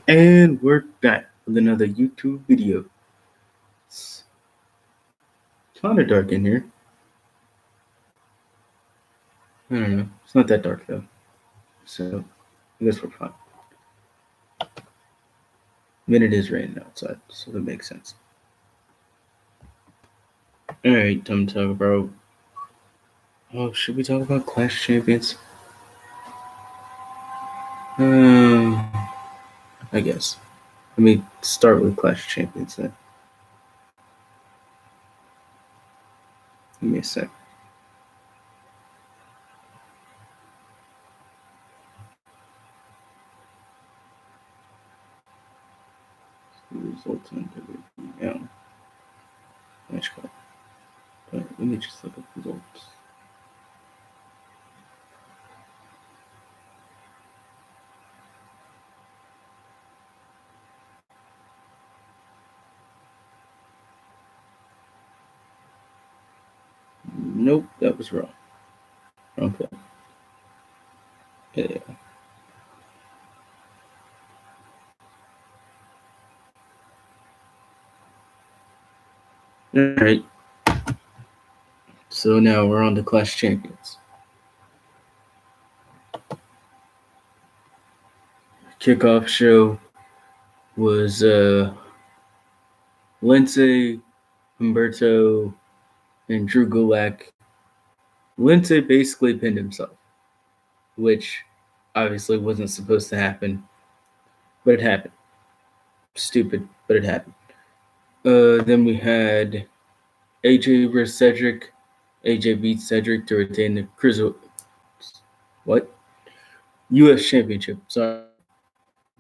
And we're back with another YouTube video. It's kind of dark in here. I don't know. It's not that dark though. So I guess we're fine. I mean, it is raining outside, so that makes sense. Alright, time to talk about. Oh, should we talk about Clash Champions? Um, I guess. Let me start with Clash Champions then. Give me a sec. Results on WWE now. Match call. But let me just look up results. Nope, that was wrong. Wrong thing. Yeah. Alright. So now we're on to Clash Champions. Kickoff show was Lindsay, Humberto, and Drew Gulak. Lindsay basically pinned himself, which obviously wasn't supposed to happen, but it happened. Stupid, but it happened. Then we had AJ versus Cedric. AJ beats Cedric to retain the what? U.S. Championship. Sorry,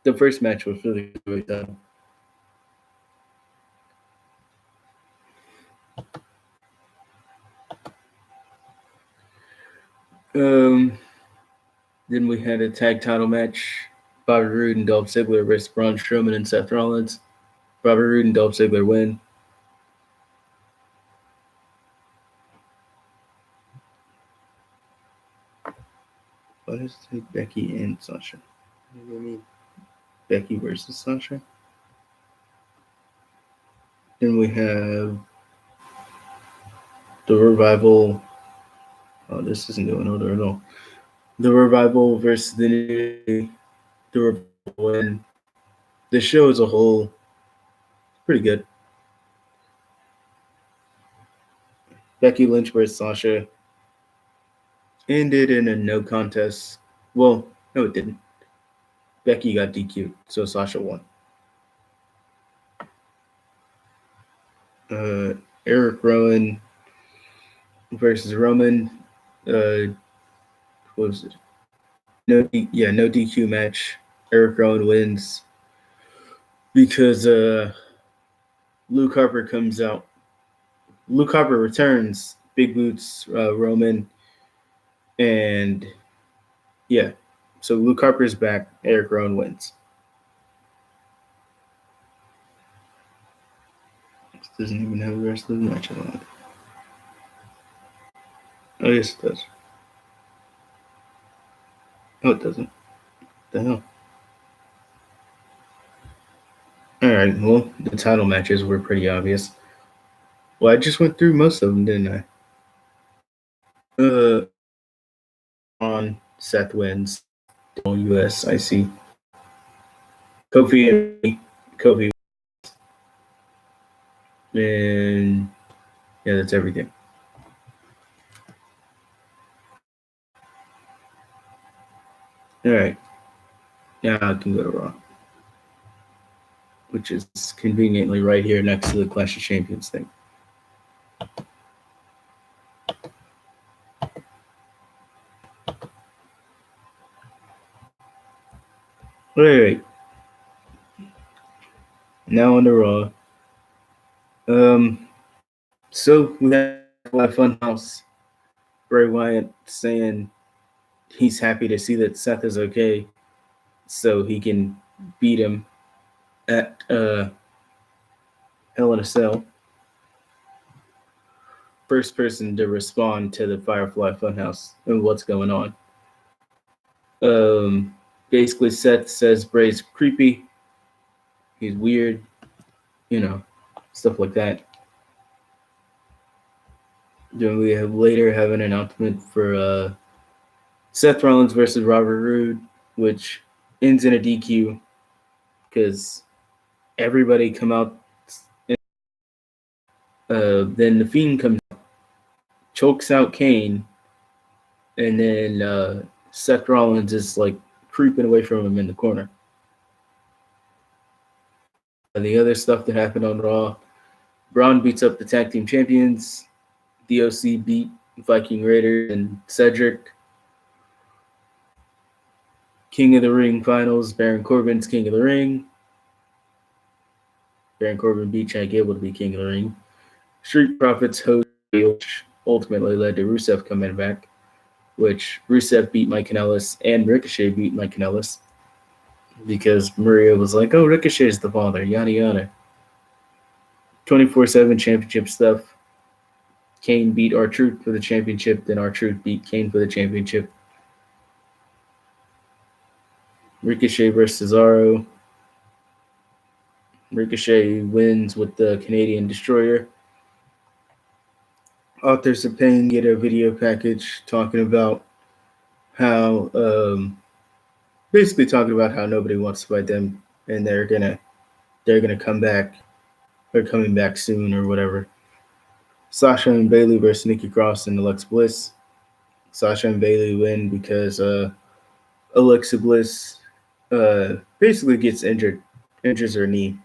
the first match was for the cruiserweight title. Um, then we had a tag title match: Bobby Roode and Dolph Ziggler versus Braun Strowman and Seth Rollins. Bobby Roode and Dolph Ziggler win. What is it? Becky and Sasha? What do you mean? Becky versus Sasha? Then we have the Revival. Oh, this isn't going order at all. The Revival versus the New Day. The Revival win. The show as a whole, pretty good. Becky Lynch versus Sasha ended in a no contest. Well, no, it didn't. Becky got DQ'd, so Sasha won. Eric Rowan versus Roman. What was it? No DQ match. Eric Rowan wins because Luke Harper comes out. Luke Harper returns. Big Boots Roman, and yeah. So Luke Harper's back. Eric Rowan wins. This doesn't even have the rest of the match on it. Oh yes, it does. No, it doesn't. What the hell? All right. Well, the title matches were pretty obvious. Well, I just went through most of them, didn't I? On Seth wins. US, I see. Kofi and Kofi. And yeah, that's everything. All right. Now I can go to Raw, which is conveniently right here next to the Clash of Champions thing. All right. Now on the Raw. So we have Funhouse. Bray Wyatt saying he's happy to see that Seth is okay, so he can beat him at Hell in a Cell. First person to respond to the Firefly Funhouse and what's going on. Basically, Seth says Bray's creepy He's weird, stuff like that. Then we later have an announcement for Seth Rollins versus Robert Roode, which ends in a DQ because everybody come out. Then the Fiend comes, chokes out Kane, and then Seth Rollins is like creeping away from him in the corner. The other stuff that happened on Raw, Braun beats up the tag team champions. DOC beat Viking Raiders and Cedric. King of the Ring finals, Baron Corbin's King of the Ring. Baron Corbin beat Chad Gable to be King of the Ring. Street Profits host, which ultimately led to Rusev coming back, which Rusev beat Mike Kanellis and Ricochet beat Mike Kanellis because Maria was like, oh, Ricochet's the father, yada yada. 24/7 championship stuff. Kane beat R-Truth for the championship, then R-Truth beat Kane for the championship. Ricochet versus Cesaro. Ricochet wins with the Canadian Destroyer. Authors of Pain get a video package talking about how, basically talking about how nobody wants to fight them, and they're gonna come back, or coming back soon, or whatever. Sasha and Bayley versus Nikki Cross and Alexa Bliss. Sasha and Bayley win because Alexa Bliss basically gets injures her knee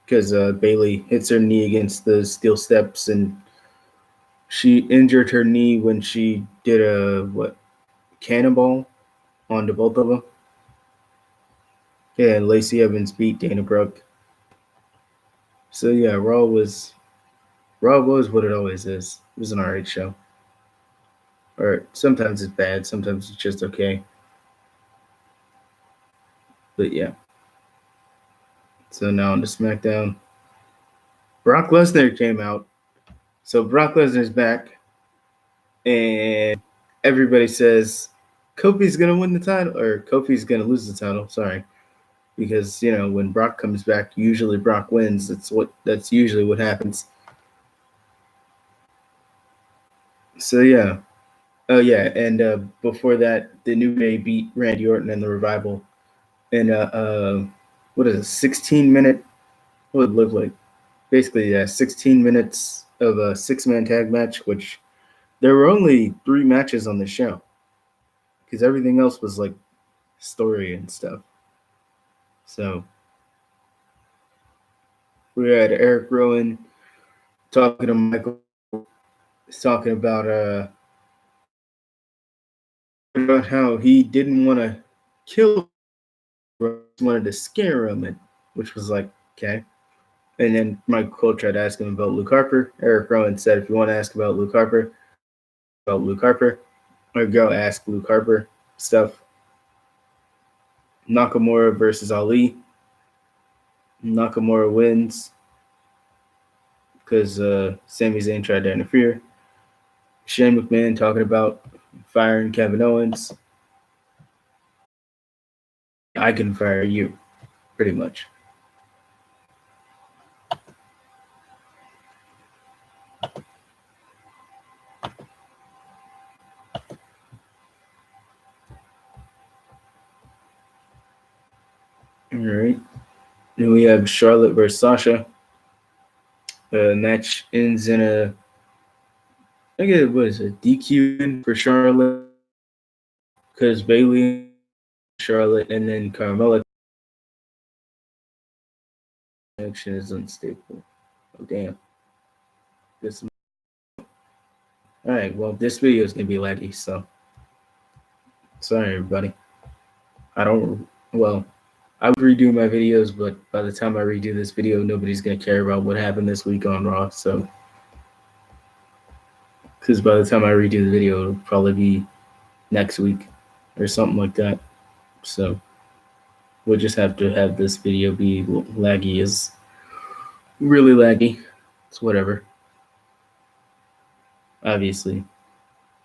because Bayley hits her knee against the steel steps, and she injured her knee when she did a cannonball onto both of them. Yeah, and Lacey Evans beat Dana Brooke. So yeah, Raw was what it always is. It was an alright show. Or sometimes it's bad, sometimes it's just okay. But yeah. So now on to SmackDown. Brock Lesnar came out. So Brock Lesnar's back. And everybody says Kofi's going to win the title. Or Kofi's going to lose the title. Sorry. Because, when Brock comes back, usually Brock wins. That's usually what happens. So yeah. Oh yeah, and before that, the New Day beat Randy Orton and the Revival in what is it, 16-minute? What would it look like? Basically, 16 minutes of a 6-man tag match, which there were only 3 matches on the show because everything else was like story and stuff. So we had Eric Rowan talking to Michael, talking about how he didn't want to kill, wanted to scare him, which was like, okay. And then Michael Cole tried to ask him about Luke Harper. Eric Rowan said, if you want to ask about Luke Harper, or go ask Luke Harper stuff. Nakamura versus Ali. Nakamura wins because Sami Zayn tried to interfere. Shane McMahon talking about firing Kevin Owens. I can fire you, pretty much. All right. Then we have Charlotte versus Sasha. Match ends in I guess it was a DQ for Charlotte because Bayley, Charlotte, and then Carmella connection is unstable. Oh damn. All right. Well, this video is gonna be laggy, so sorry everybody. I would redo my videos, but by the time I redo this video, nobody's gonna care about what happened this week on Raw. So, because by the time I redo the video, it'll probably be next week or something like that. So, we'll just have to have this video be laggy, is really laggy. It's whatever. Obviously,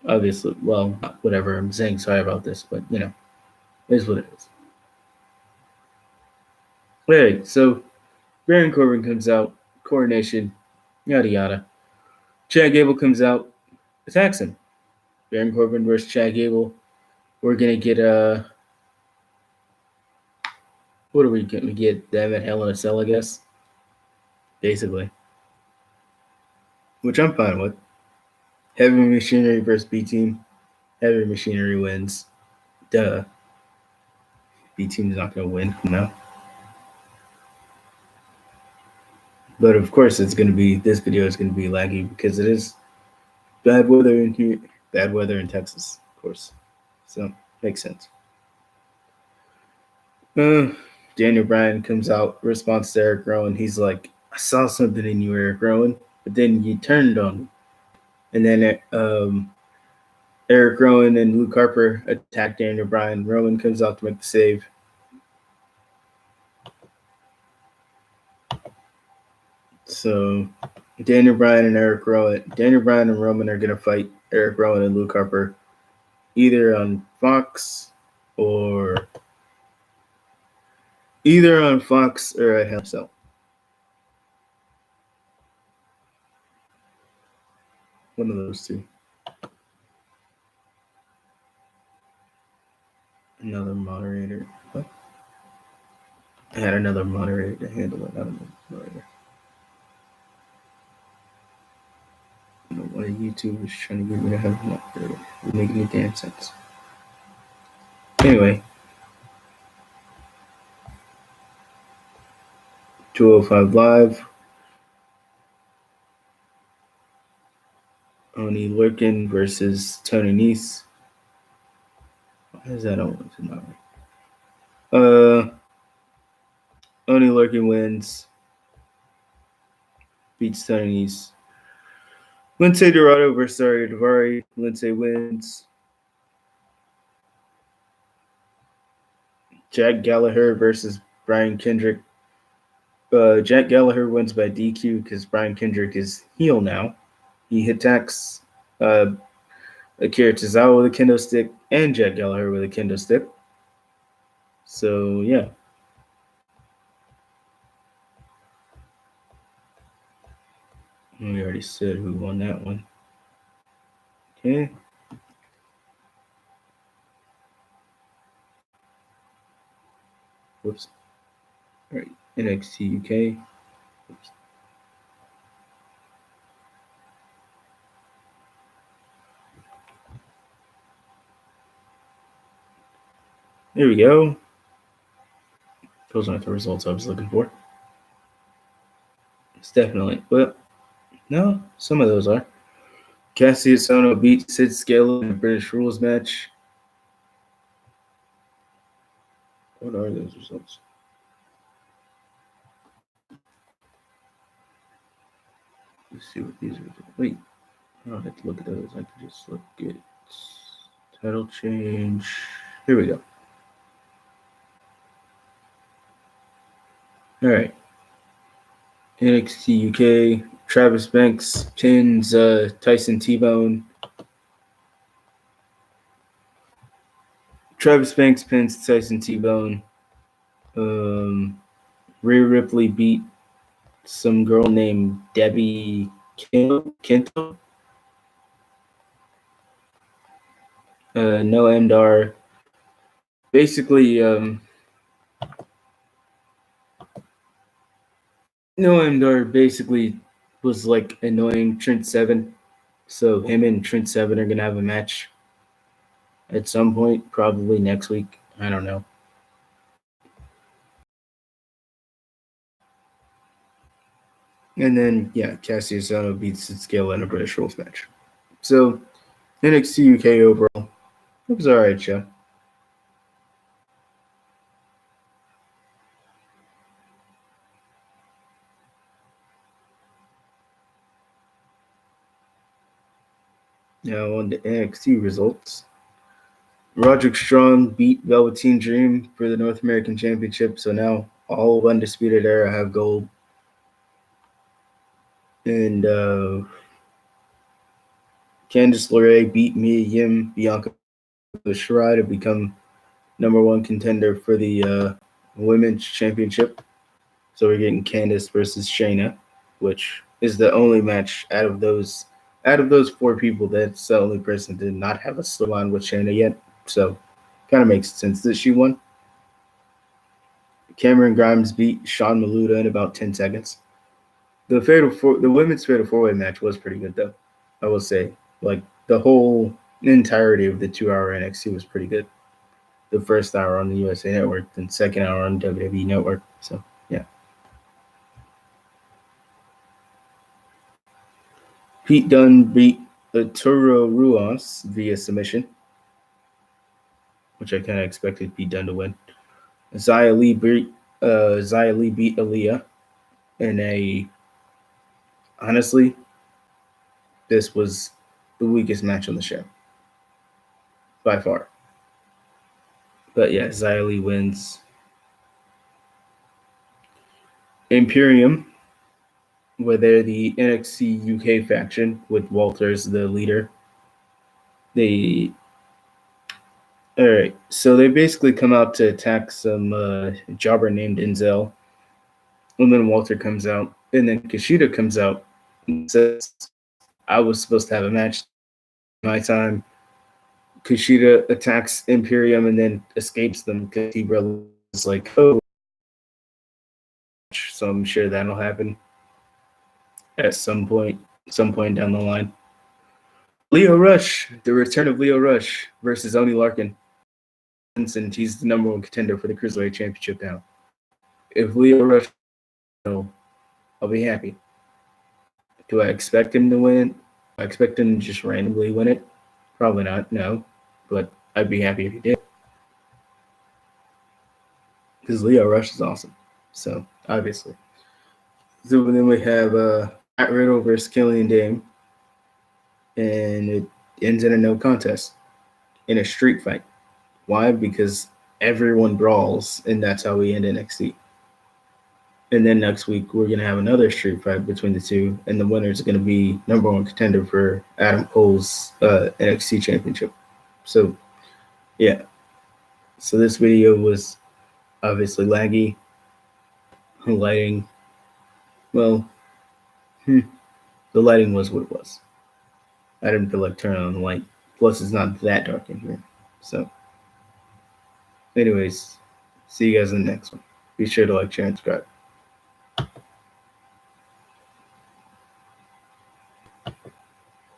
well, not whatever. I'm saying sorry about this, but it is what it is. Hey, so Baron Corbin comes out, coronation, yada yada. Chad Gable comes out, attacks him. Baron Corbin versus Chad Gable. We're gonna get what are we gonna get? Them at Hell in a Cell, I guess. Basically. Which I'm fine with. Heavy Machinery versus B Team. Heavy Machinery wins. Duh. B Team's not gonna win, no. But of course it's gonna be this video is gonna be laggy because it is bad weather in here, bad weather in Texas, of course. So makes sense. Daniel Bryan comes out, responds to Eric Rowan. He's like, I saw something in you, Eric Rowan, but then you turned on me. And then Eric Rowan and Luke Harper attack Daniel Bryan. Rowan comes out to make the save. So Daniel Bryan and Roman are gonna fight Eric Rowan and Luke Harper either on Fox or at Hell in a Cell. One of those two. Another moderator. What? I had another moderator to handle it. I don't know. Moderator. I don't know why YouTube is trying to get me to have a moderator. It would make any damn sense. Anyway. 205 Live. Oni Lurkin versus Tony Nese. Why is that always not right? Oni Lurkin wins. Beats Tony Nese. Lince Dorado versus Ariya Daivari. Lince wins. Jack Gallagher versus Brian Kendrick. Jack Gallagher wins by DQ because Brian Kendrick is heel now. He attacks Akira Tozawa with a kendo stick and Jack Gallagher with a kendo stick. So, yeah. We already said who won that one. Okay. Whoops. All right. NXT UK. Whoops. There we go. Those aren't the results I was looking for. It's definitely, well, no, some of those are. Cassius Ohno beat Sid Scala in a British Rules match. What are those results? Let's see what these are. Wait, I don't have to look at those. I can just look at title change. Here we go. All right. NXT UK. Travis Banks pins Tyson T-Bone. Travis Banks pins Tyson T-Bone. Rhea Ripley beat some girl named Debbie Kento. Noam Dar. Basically, Noam Dar basically was like annoying Trent Seven. So him and Trent Seven are gonna have a match at some point, probably next week. I don't know. And then Cassius Ohno beats Scale in a British Rules match. So NXT UK overall, it was alright show. Now on the NXT results. Roderick Strong beat Velveteen Dream for the North American Championship. So now all of Undisputed Era have gold. And Candice LeRae beat Mia Yim, Bianca Shirai to become #1 contender for the Women's Championship. So we're getting Candice versus Shayna, which is the only match out of those four people that's the only person did not have a storyline with Shayna yet. So kind of makes sense that she won. Cameron Grimes beat Sean Maluda in about 10 seconds. The women's fatal four way match was pretty good though. I will say, like the whole entirety of the 2 hour NXT was pretty good. The first hour on the USA Network, then second hour on WWE Network. So yeah. Pete Dunne beat Arturo Ruas via submission, which I kind of expected Pete Dunne to win. Xia Li beat Aaliyah in a honestly, this was the weakest match on the show by far. But yeah, Xia Li wins. Imperium, where they're the NXT UK faction with Walter as the leader. They All right, so they basically come out to attack some jobber named Enzel, and then Walter comes out, and then Kushida comes out and says, "I was supposed to have a match my time." Kushida attacks Imperium and then escapes them because he realizes like, "Oh," so I'm sure that'll happen at some point down the line. Leo Rush, the return of Leo Rush versus Oni Larkin. And he's the number one contender for the Cruiserweight Championship now. If Leo Rush, I'll be happy. Do I expect him to win? I expect him to just randomly win it? Probably not, no. But I'd be happy if he did. Because Leo Rush is awesome. So, obviously. So then we have Matt Riddle versus Killian Dane. And it ends in a no contest. In a street fight. Why? Because everyone brawls, and that's how we end NXT. And then next week, we're going to have another street fight between the two, and the winner is going to be number one contender for Adam Cole's NXT Championship. So, yeah. So this video was obviously laggy. Lighting, well, the lighting was what it was. I didn't feel like turning on the light. Plus, it's not that dark in here. So, anyways, see you guys in the next one. Be sure to like, share, and subscribe.